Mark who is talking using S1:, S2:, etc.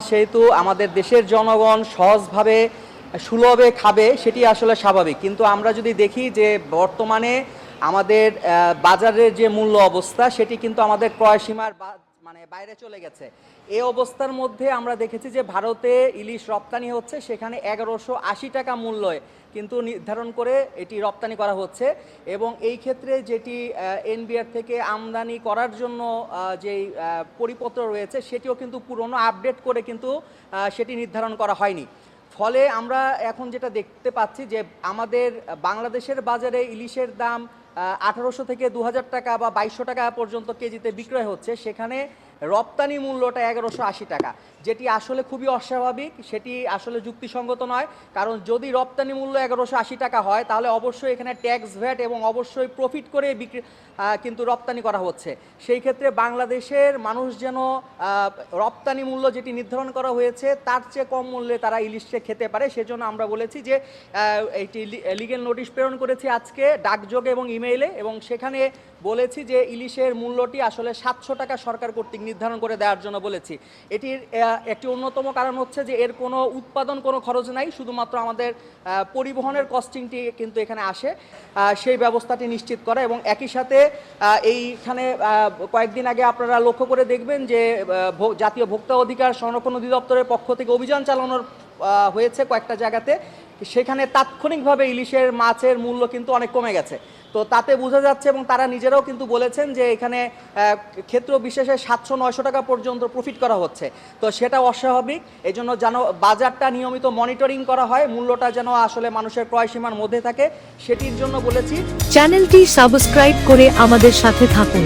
S1: সেহেতু আমাদের দেশের জনগণ সহজভাবে সুলভে খাবে সেটি আসলে স্বাভাবিক। কিন্তু আমরা যদি দেখি যে বর্তমানে আমাদের বাজারের যে মূল্য অবস্থা সেটি কিন্তু আমাদের ক্রয় সীমার মানে বাইরে চলে গেছে। এই অবস্থার মধ্যে আমরা দেখেছি যে ভারতে ইলিশ রপ্তানি হচ্ছে, সেখানে 1180 টাকা মূল্যে কিন্তু নির্ধারণ করে এটি রপ্তানি করা হচ্ছে। এবং এই ক্ষেত্রে যেটি এনবিআর থেকে আমদানি করার জন্য যেই পরিপত্র রয়েছে সেটিও কিন্তু পুরনো আপডেট করে কিন্তু সেটি নির্ধারণ করা হয়নি। ফলে আমরা এখন যেটা দেখতে পাচ্ছি যে আমাদের বাংলাদেশের বাজারে ইলিশের দাম 1800 থেকে 2000 টাকা বা 2200 টাকা পর্যন্ত কেজিতে বিক্রয় হচ্ছে, সেখানে রপ্তানি মূল্যটা 1180 টাকা, যেটি আসলে খুবই অস্বাভাবিক, সেটি আসলে যুক্তিসঙ্গত নয়। কারণ যদি রপ্তানি মূল্য 1180 টাকা হয় তাহলে অবশ্যই এখানে ট্যাক্স ভ্যাট এবং অবশ্যই প্রফিট করে বিক্রি কিন্তু রপ্তানি করা হচ্ছে। সেই ক্ষেত্রে বাংলাদেশের মানুষ যেন রপ্তানি মূল্য যেটি নির্ধারণ করা হয়েছে তার চেয়ে কম মূল্যে তারা ইলিশকে খেতে পারে, সেজন্য আমরা বলেছি যে এইটি লিগ্যাল নোটিশ প্রেরণ করেছি আজকে ডাকযোগে এবং ইমেইলে, এবং সেখানে বলেছি যে ইলিশের মূল্যটি আসলে 700 টাকা সরকার কর্তৃক নির্ধারণ করে দেওয়ার জন্য বলেছি। এটির একটি অন্যতম কারণ হচ্ছে যে এর কোনো উৎপাদন কোনো খরচ নাই, শুধুমাত্র আমাদের পরিবহনের কস্টিংটি কিন্তু এখানে আসে, সেই ব্যবস্থাটি নিশ্চিত করা। এবং একই সাথে এইখানে কয়েকদিন আগে আপনারা লক্ষ্য করে দেখবেন যে জাতীয় ভোক্তা অধিকার সংরক্ষণ অধিদপ্তরের পক্ষ থেকে অভিযান চালানোর হয়েছে কয়েকটা জায়গাতে, সেখানে তাৎক্ষণিকভাবে ইলিশের মাছের মূল্য কিন্তু অনেক কমে গেছে। তো তাতে বোঝা যাচ্ছে এবং তারা নিজেরাও কিন্তু বলেছেন যে এখানে ক্ষেত্র বিশেষে 700-900 টাকা পর্যন্ত প্রফিট করা হচ্ছে। তো সেটা অস্বাভাবিক, এই জন্য যেন বাজারটা নিয়মিত মনিটরিং করা হয়, মূল্যটা যেন আসলে মানুষের ক্রয় সীমার মধ্যে থাকে, সেটির জন্য বলেছি।
S2: চ্যানেলটি সাবস্ক্রাইব করে আমাদের সাথে থাকুন।